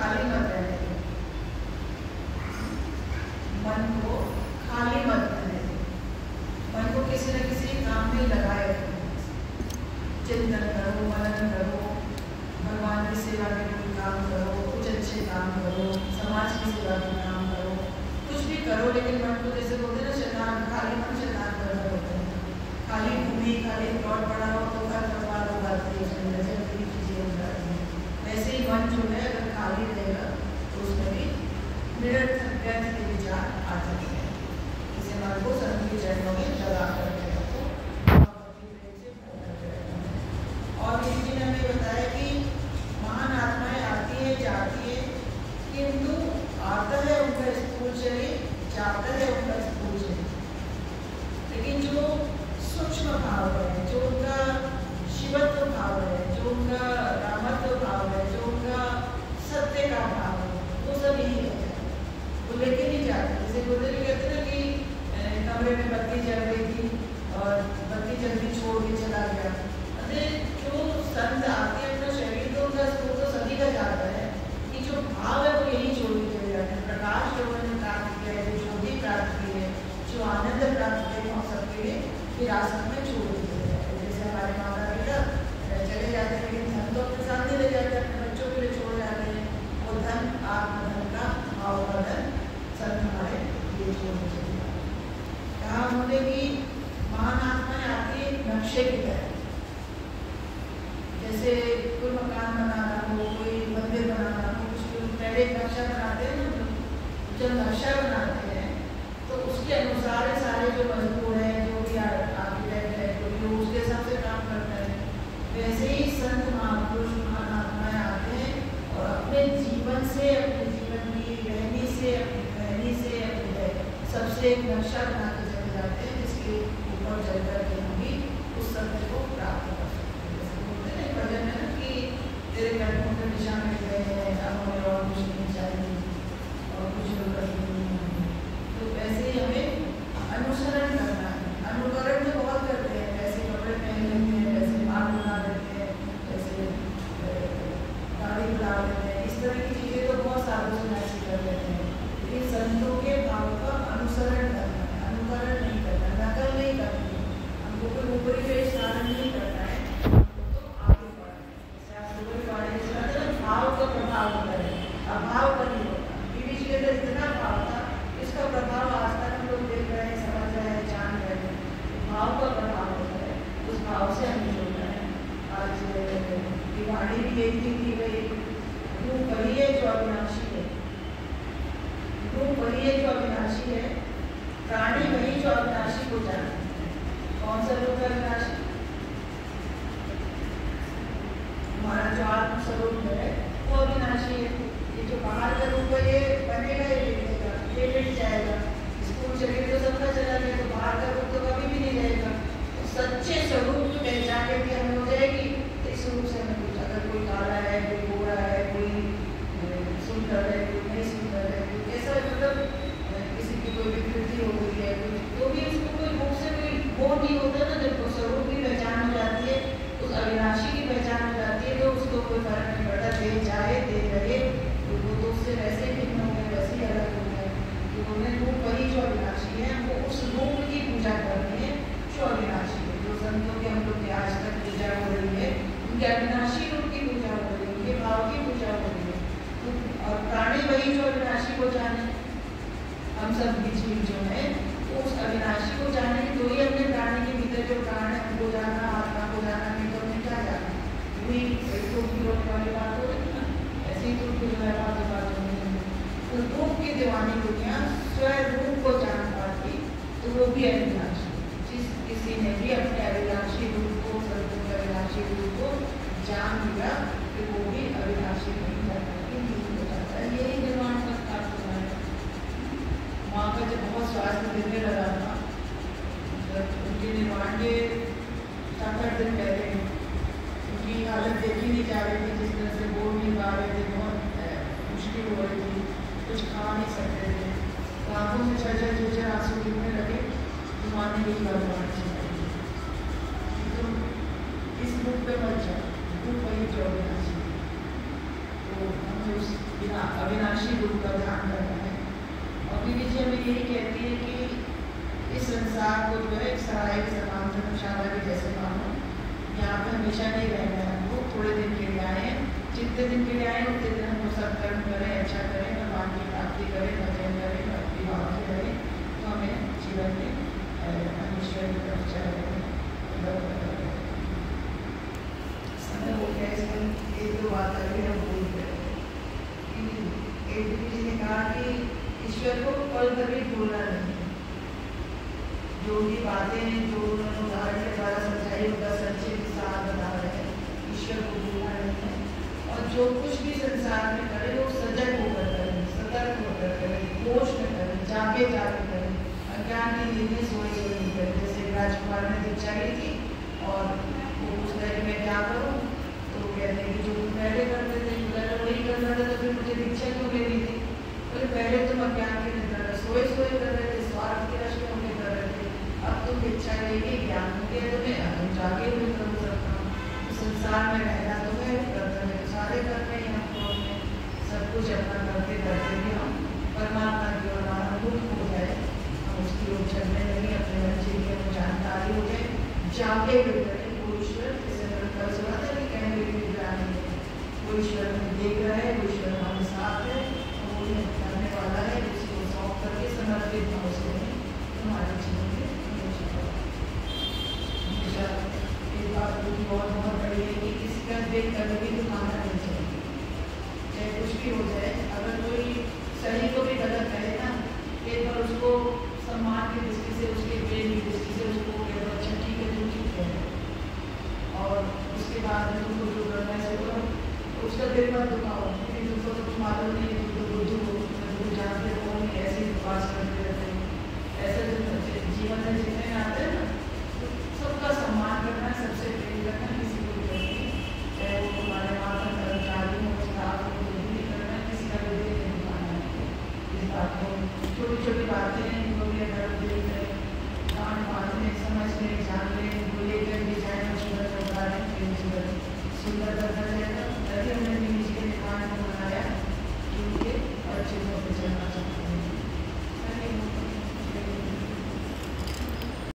खाली मत रहने दो, मन को खाली मत रहने दो, मन को किसी न किसी काम में लगाए रखो, चिंतन करो, मनन करो, भगवान की सेवा में कोई काम करो, कुछ अच्छे काम करो, समाज की सेवा में काम करो, कुछ भी करो, लेकिन मन को जैसे बोलते हैं ना शैतान, खाली मन शैतान करना होता है। खाली भूमि, खाली प्लॉट बना हो तो घर परिवार उगाते हैं, उसमें नजर की चीजें उगाती हैं। वैसे ही मन जो है अगर खाली रहेगा तो उसमें भी निरर्थक व्यर्थ के विचार आ जाते हैं। इसे मन को संत के चरणों में लगा करके रखो और किसी ने हमें बताया कि महान आत्माएं आती है जाती है, किंतु आता है उनका स्थूल शरीर, जाता है उनका स्थूल शरीर, लेकिन जो सूक्ष्म भाव है, जो उनका शिवत्व भाव है, जो उनका रामत्व भाव है, जो उनका सत्य का भाव है, वो सब यही रहता है, वो लेके नहीं जाते। जैसे गुरुदेव कहते ना कि कमरे में बत्ती जल रही थी और बत्ती जल्दी छोड़ के चला गया। अरे जो संत आते हैं अपना शरीर तो उनका स्थूल तो सभी का जाता है, कि जो भाव है वो यही छोड़ के चले जाते हैं। प्रकाश जो उन्होंने प्राप्त किया है, जो ज्योति प्राप्त की है, जो आनंद प्राप्त किया है, सबके लिए विरासत में छोड़ दिए जाते हैं। जैसे हमारे माता पिता चले जाते हैं, लेकिन धन तो अपने साथ नहीं ले जाते, अपने बच्चों के लिए छोड़ जाते हैं। वो धन आत्मधन का भाव का धन संत हमारे लिए छोड़ के चले जाते हैं। कहा उन्होंने कि महान आत्माएं आती है नक्शे की तरह, जैसे कोई मकान बनाना हो, कोई मंदिर बनाना हो, उसको पहले एक नक्शा बनाते हैं ना। जब नक्शा बनाते हैं तो उसके अनुसार सारे जो मजदूर हैं, जो भी आर्किटेक्ट है, जो भी उसके हिसाब से काम करता है। वैसे ही संत महापुरुष महान आत्माएं आते हैं और अपने जीवन से, अपने जीवन की रहनी से, अपनी कहनी से, अपने सबसे एक नक्शा बना के चले जाते हैं, जिसके ऊपर चल करके हम भी उस सत्य को प्राप्त कर सकते हैं। जैसे बोलते हैं भजन में ना कि तेरे कदमों के दिशा में गए हैं, अब हमें और कुछ नहीं चाहिए और कुछ नहीं है। तो वैसे ही हमें अनुसरण करना है। अनुकरण तो बहुत करते हैं, वैसे कपड़े पहन लेते हैं, वैसे बाल बना लेते हैं, वैसे गाड़ी बुला लेते हैं, इस तरह की चीज़ें तो बहुत सालों से ऐसे कर लेते हैं। लेकिन संतों के भाव का अनुसरण करना है, अनुकरण नहीं करना, नकल नहीं करनी है। हमको कोई ऊपरी पे स्नान नहीं करना है, हमको तो आगे बढ़ना है। भाव का प्रभाव होता है, अभाव का नहीं होता। बीबी जी के अंदर इतना भाव था, इसका प्रभाव आज तक हम लोग देख रहे हैं, समझ रहे हैं, जान रहे हैं। भाव का प्रभाव होता है, उस भाव से हमें जुड़ना है। आज दिवाली भी एक दिन की गई, रूप वही है जो अविनाशी है, रूप वही है जो अविनाशी है, प्राणी वही जो अविनाशी को जाने। कौन सा रूप है अविनाशी? हमारा जो आत्म स्वरूप है वो अविनाशी है। ये जो बाहर का रूप है ये बनेगा, ये बिगड़ेगा, ये मिट जाएगा। स्थूल शरीर तो सबका चला गया, तो बाहर का रूप तो कभी भी नहीं रहेगा। तो सच्चे स्वरूप की पहचान भी हमें हो जाएगी इस रूप से। हमें कुछ अगर कोई काला है, कोई गोरा है, कोई सुंदर है, कोई नहीं सुंदर है, कोई कैसा, मतलब किसी की कोई विकृति हो गई है, तो भी उसको कोई रूप से कोई वो नहीं होता ना। जब स्वरूप की पहचान हो जाती है, उस अविनाशी की पहचान हो जाती है, तो उसको कोई फर्क नहीं पड़ता, दे जाए दे रहे, वो तो उससे वैसे भिन्न हो गए, वैसे ही अलग हो गए। तो उन्हें रूप वही जो अविनाशी है, हमको उस रूप की पूजा करनी है जो अविनाशी है। जो संतों के हम लोग आज तक पूजा हो रही है, उनके अविनाशी रूप की पूजा हो रही है, उनके भाव की पूजा हो रही है। और प्राणी वही जो अविनाशी को जाने, हम सब बीच बीच जो है तो उस अविनाशी को जाने, तो ही अपने प्राणी के भीतर जो प्राण है उनको जाना, आत्मा को जाना, नहीं तो उन्हें क्या जाना। वही एक तो रोकने वाली बात हो रही है ना, ऐसे ही तो जो है बात होनी है। तो रूप की दीवानी दुनिया स्वयं रूप को जान पाती, तो वो भी अविनाशी। जिस किसी ने भी अपने अविनाशी रूप को, संतों के अविनाशी रूप को जान लिया, तो वो भी अविनाशी नहीं जाता, हो जाता है। यही निर्माण का स्थान होना है। माँ का जब बहुत स्वास्थ्य गिरने लगा था, जब उनके निर्माण के 7-8 दिन पहले उनकी हालत देखी नहीं जा रही थी, जिस तरह से बोल नहीं पा रहे थे, बहुत मुश्किल हो रही थी, कुछ खा नहीं सकते थे, तो आंखों से झरझर आंसू गिरने लगे। तो माँ ने यही भगवान सिखाई, तुम इस रूप पे मत जाओ, रूप वही जो अविनाशी। तो हमें उस बिना अविनाशी गुरु का ध्यान करना है। और बीबी जी हमें यही कहती है कि इस संसार को जो है एक सराय के समान धर्मशाला के जैसे मानो, यहाँ पे हमेशा नहीं रहना है। हमको थोड़े दिन के लिए आए हैं, जितने दिन के लिए आए उतने दिन हमको सत्कर्म करें, अच्छा करें, भगवान की प्राप्ति करें, भजन करें, भक्ति भाव से करें, तो हमें जीवन में ईश्वर की तरफ चले। समय हो गया, इसमें एक दो बात अभी हम भूल गए। एक जी ने कहा कि ईश्वर को पल भर भी भूलना नहीं, जो भी बातें हैं जो उन्होंने उदाहरण के द्वारा समझाई उनका संक्षिप्त सार बता रहे हैं। ईश्वर को भूलना नहीं है, और जो कुछ भी संसार में करे वो सजग होकर करें, सतर्क होकर करें, होश में करें, जागे जाके करें, अज्ञान की नींद में सोए सोए नहीं करें। जैसे राजकुमार ने दीक्षा ली थी और वो पूछता है कि मैं क्या करूँ, तो कहते हैं कि जो तुम पहले करते थे अगर वही करना था तो फिर मुझे दीक्षा क्यों लेनी थी। बोले पहले तुम अज्ञान की निद्रा में सोए सोए कर रहे थे, स्वार्थ की रश्मि होकर कर रहे थे, अब तुम दीक्षा लेगी, ज्ञान हो गया तुम्हें, अब तुम जागे हुए कर सकता हूँ। तो संसार में रहना तुम्हें, कर्तव्य तो सारे करने ही हमको, अपने सब कुछ अपना करते करते भी हम परमात्मा की ओर अनुभूत हो जाए, हम उसकी ओर चलने लगे, अपने बच्चे की हमें जानकारी हो जाए, जागे हुए करें। वो ईश्वर जैसे कल सुना था कि कहीं भी निगरानी है, वो ईश्वर हमें देख रहा है, वो ईश्वर हमारे साथ है, वो हमें करने वाला है, उसी को सौंप करके समर्पित भाव से हमारे जीवन में हमेशा एक बात बहुत बड़ी है कि किसी का देख कभी भी दुखाना नहीं चाहिए, चाहे कुछ भी हो जाए। अगर कोई सही को भी गलत कहे ना, एक बार उसको सम्मान की दृष्टि से, उसके प्रेम की दृष्टि से उसको कह दो अच्छा ठीक है तुम ठीक कह रहे, और उसके बाद में तुमको जो करना है करो, उसका दिल मत दुखाओ, क्योंकि तुमको तो कुछ मालूम नहीं है, तुम तो बुद्धू हो, तुम जानते हो नहीं, ऐसे ही पास करते रहते हो। ऐसा जो जीवन में जीने में आते हैं ना, तो सबका सम्मान करना, सबसे प्रेम करना, किसी को भी करना, चाहे वो तुम्हारे माता कर्मचारी हो, स्टाफ हो, जो भी करना, किसी का भी दिल नहीं दुखाना है। इस बात को छोटी छोटी